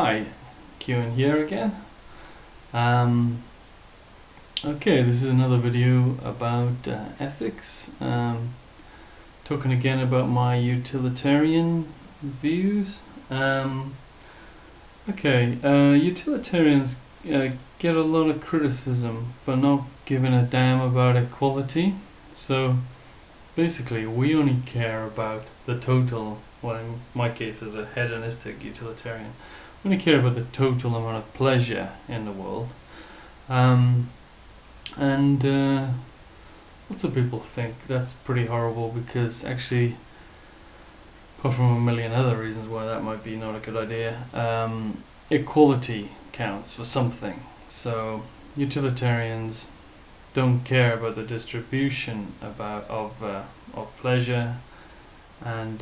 Hi, Kieran here again. Okay, this is another video about ethics. Talking again about my utilitarian views. Utilitarians get a lot of criticism for not giving a damn about equality. So basically, we only care about the total. Well, in my case, as a hedonistic utilitarian, we only care about the total amount of pleasure in the world. Lots of people think that's pretty horrible because actually, apart from a million other reasons why that might be not a good idea, equality counts for something. So utilitarians don't care about the distribution of pleasure, and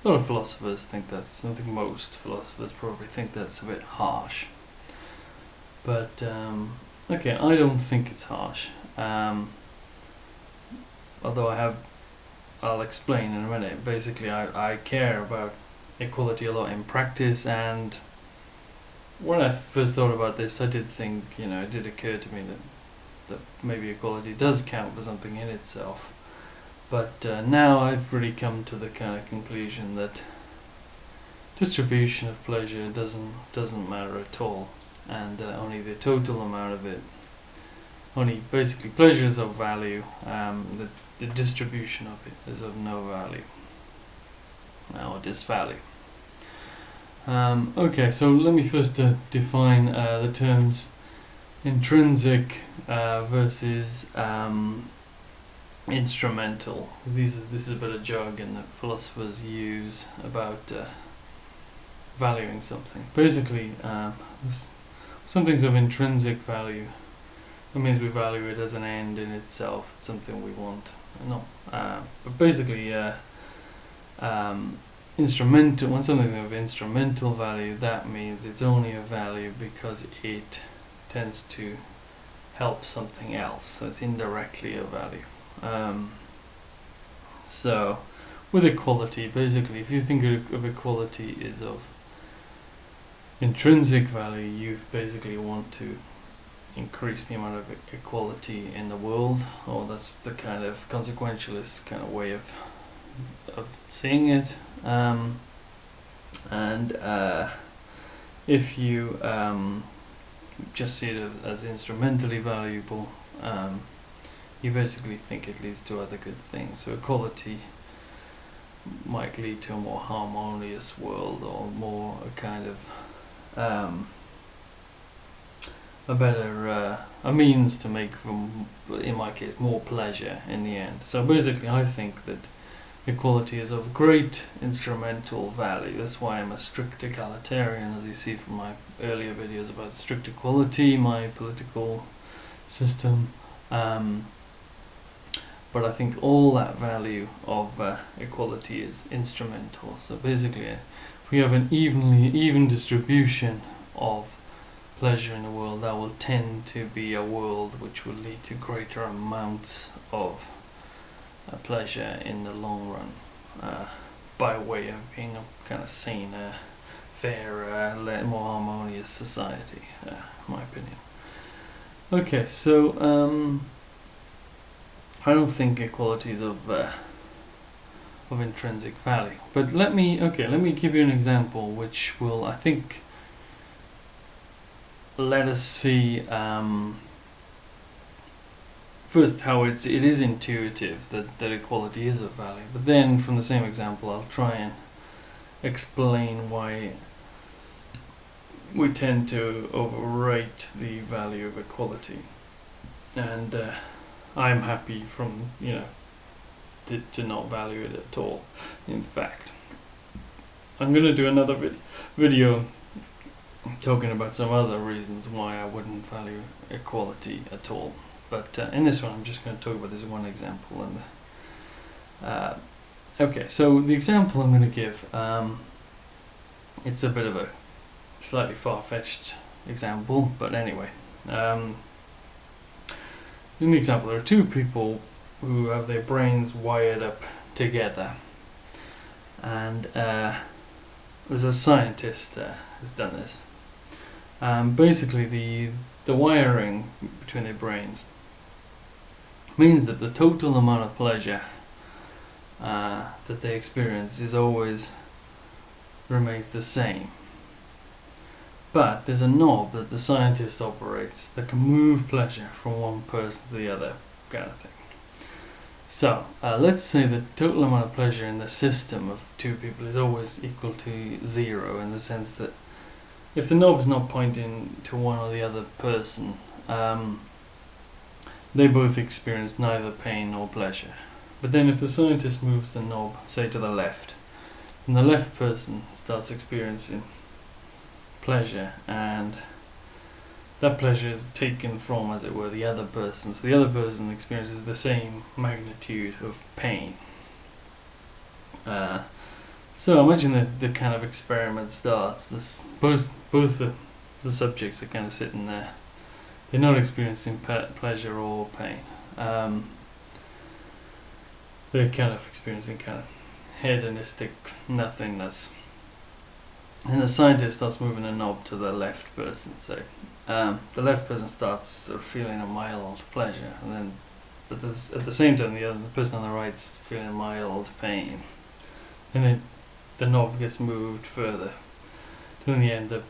a lot of philosophers think that's, I think most philosophers probably think that's a bit harsh. But okay, I don't think it's harsh. Although I'll explain in a minute. Basically, I care about equality a lot in practice, and when I first thought about this, I did think, it did occur to me that maybe equality does count for something in itself. But now I've really come to the kind of conclusion that distribution of pleasure doesn't matter at all, and only the total amount of it. Only basically pleasure is of value. The distribution of it is of no value, or disvalue. Okay, so let me first define the terms intrinsic versus instrumental. This is a bit of jargon that philosophers use about valuing something. Basically, something's of intrinsic value. That means we value it as an end in itself. It's something we want. But basically, instrumental. When something's of instrumental value, that means it's only of value because it tends to help something else. So it's indirectly of value. So with equality, basically, if you think of equality is of intrinsic value, you basically want to increase the amount of equality in the world, or that's the kind of consequentialist kind of way of seeing it. If you just see it as instrumentally valuable, you basically think it leads to other good things. So equality might lead to a more harmonious world, or more a kind of a better a means to make, in my case, more pleasure in the end. So basically, I think that equality is of great instrumental value. That's why I'm a strict egalitarian, as you see from my earlier videos about strict equality, my political system. But I think all that value of equality is instrumental. So basically, if we have an even distribution of pleasure in the world, that will tend to be a world which will lead to greater amounts of pleasure in the long run, by way of being a kind of saner, fairer, more harmonious society, in my opinion. Okay, so I don't think equality is of intrinsic value, but let me give you an example which will, I think, let us see first how it is intuitive that equality is of value, but then from the same example I'll try and explain why we tend to overrate the value of equality. And I'm happy to not value it at all. In fact, I'm going to do another video talking about some other reasons why I wouldn't value equality at all. But in this one, I'm just going to talk about this one example. And okay, so the example I'm going to give, it's a bit of a slightly far-fetched example, but anyway. In the example, there are two people who have their brains wired up together, and there's a scientist who's done this. Basically, the wiring between their brains means that the total amount of pleasure that they experience is always remains the same. But there's a knob that the scientist operates that can move pleasure from one person to the other, kind of thing. So let's say the total amount of pleasure in the system of two people is always equal to 0, in the sense that if the knob is not pointing to one or the other person, they both experience neither pain nor pleasure. But then if the scientist moves the knob, say to the left, then the left person starts experiencing pleasure, and that pleasure is taken from, as it were, the other person. So the other person experiences the same magnitude of pain. So imagine that the kind of experiment starts. Both the subjects are kind of sitting there. They're not experiencing pleasure or pain. They're kind of experiencing kind of hedonistic nothingness. And the scientist starts moving a knob to the left person, say. The left person starts sort of feeling a mild pleasure, and then, but at the same time, the person on the right's feeling mild pain. And then the knob gets moved further. So in the end, the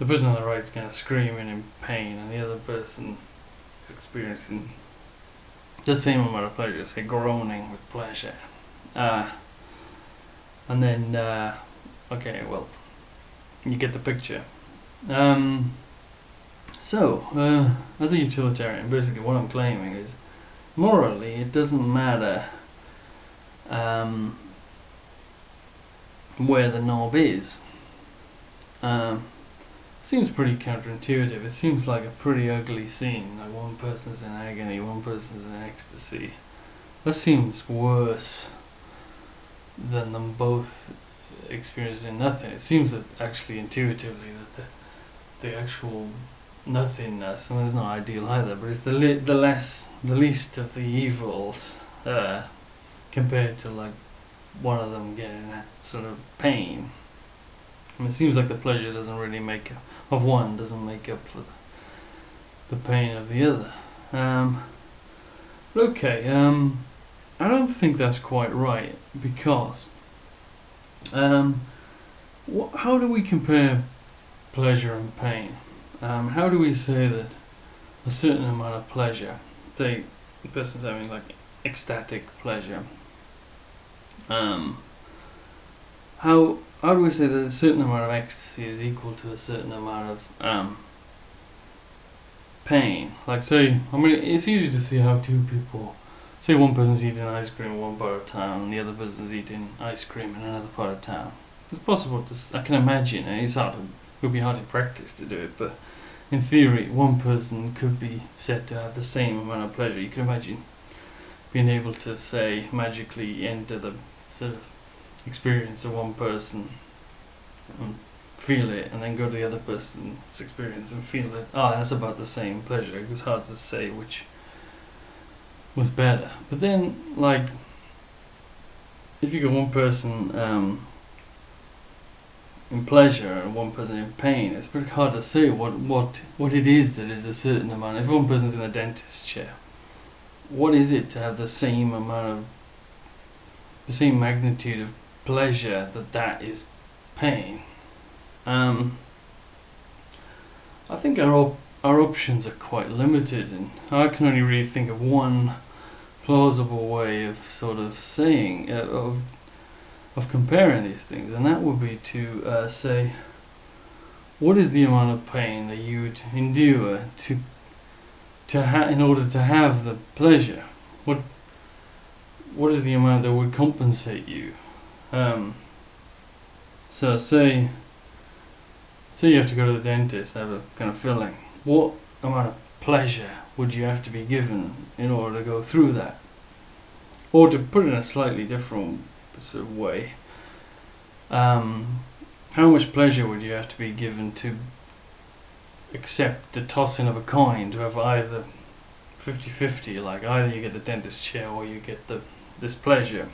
person on the right's kind of screaming in pain, and the other person is experiencing the same amount of pleasure, say groaning with pleasure. And then, okay, well, you get the picture. So, as a utilitarian, basically what I'm claiming is, morally, it doesn't matter where the knob is. Seems pretty counterintuitive. It seems like a pretty ugly scene, like one person's in agony, one person's in ecstasy. That seems worse than them both experiencing nothing. It seems that actually intuitively that the actual nothingness, I mean, it's not ideal either, but it's the least of the evils compared to like one of them getting that sort of pain. I mean, it seems like the pleasure doesn't really make up, of one doesn't make up for the pain of the other. But okay, I don't think that's quite right, because how do we compare pleasure and pain? How do we say that a certain amount of pleasure, say the person's having like ecstatic pleasure, how do we say that a certain amount of ecstasy is equal to a certain amount of pain? Like, say, I mean, it's easy to see how two people, say one person's eating ice cream in one part of town and the other person's eating ice cream in another part of town. It's possible to, I can imagine, and it would be hard in practice to do it, but in theory, one person could be said to have the same amount of pleasure. You can imagine being able to, say, magically enter the sort of experience of one person and feel it, and then go to the other person's experience and feel it. Oh, that's about the same pleasure. It was hard to say which was better. But then, like, if you got one person in pleasure and one person in pain, it's pretty hard to say what it is that is a certain amount. If one person's in a dentist chair, what is it to have the same amount of, the same magnitude of pleasure that is pain? I think our options are quite limited, and I can only really think of one plausible way of sort of saying of comparing these things, and that would be to say, what is the amount of pain that you would endure in order to have the pleasure? What is the amount that would compensate you? So say you have to go to the dentist, have a kind of filling. What amount of pleasure would you have to be given in order to go through that? Or to put it in a slightly different sort of way, how much pleasure would you have to be given to accept the tossing of a coin, to have either 50-50, like either you get the dentist chair or you get this pleasure?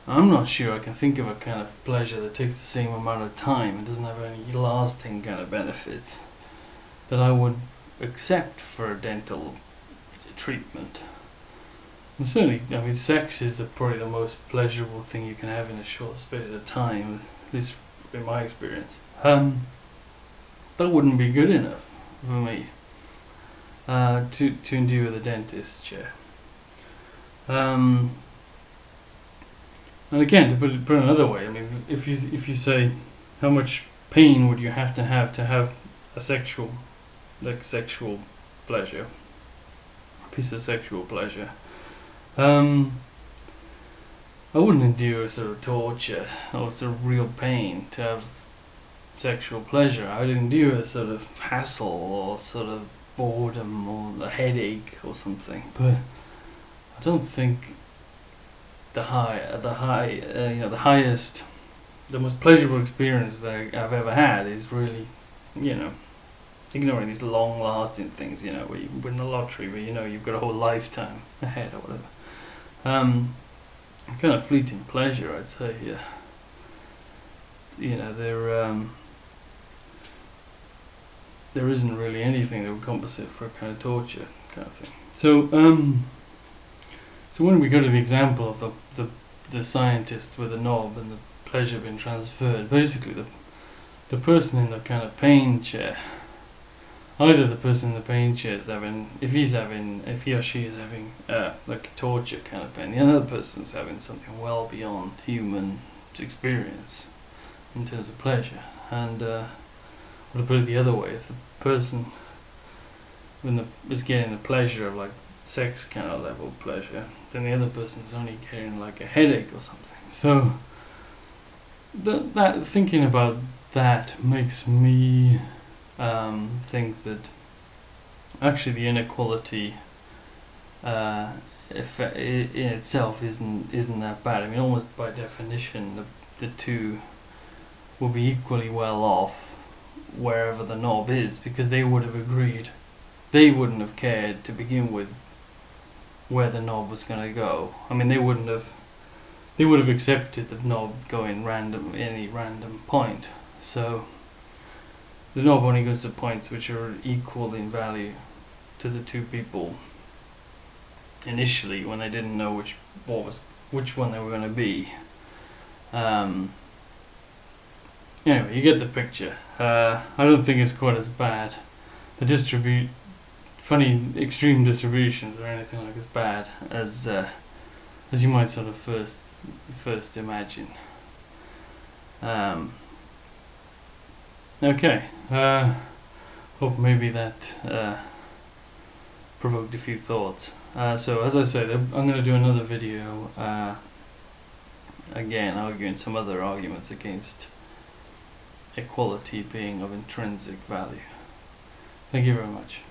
I'm not sure I can think of a kind of pleasure that takes the same amount of time and doesn't have any lasting kind of benefits that I would accept for a dental treatment. And certainly, I mean, sex is probably the most pleasurable thing you can have in a short space of time, at least in my experience. That wouldn't be good enough for me to endure with a dentist chair. And again, to put it another way, I mean, if you say how much pain would you have to have a sexual pleasure, a piece of sexual pleasure, I wouldn't endure sort of torture or sort of real pain to have sexual pleasure. I would endure a sort of hassle or sort of boredom or a headache or something. But I don't think the highest, the most pleasurable experience that I've ever had is really, ignoring these long-lasting things, where you win the lottery, where you've got a whole lifetime ahead or whatever. Kind of fleeting pleasure, I'd say. There isn't really anything that would compensate for a kind of torture kind of thing. So when we go to the example of the scientist with a knob and the pleasure being transferred, basically the person in the kind of pain chair, either the person in the pain chair is having, if he or she is having like a torture kind of pain, the other person's having something well beyond human experience in terms of pleasure. And or to put it the other way, if the person is getting the pleasure of like sex kind of level pleasure, then the other person is only getting like a headache or something. So that thinking about that makes me think that actually the inequality in itself isn't that bad. I mean, almost by definition, the two will be equally well off wherever the knob is, because they would have agreed. They wouldn't have cared to begin with where the knob was going to go. I mean, they would have accepted the knob going any random point. So the knob only goes to points which are equal in value to the two people initially, when they didn't know which one they were going to be. Anyway, you get the picture. I don't think it's quite as bad. The funny extreme distributions or anything like as bad as you might sort of first imagine. Okay. Hope maybe that provoked a few thoughts. So as I said, I'm going to do another video again arguing some other arguments against equality being of intrinsic value. Thank you very much.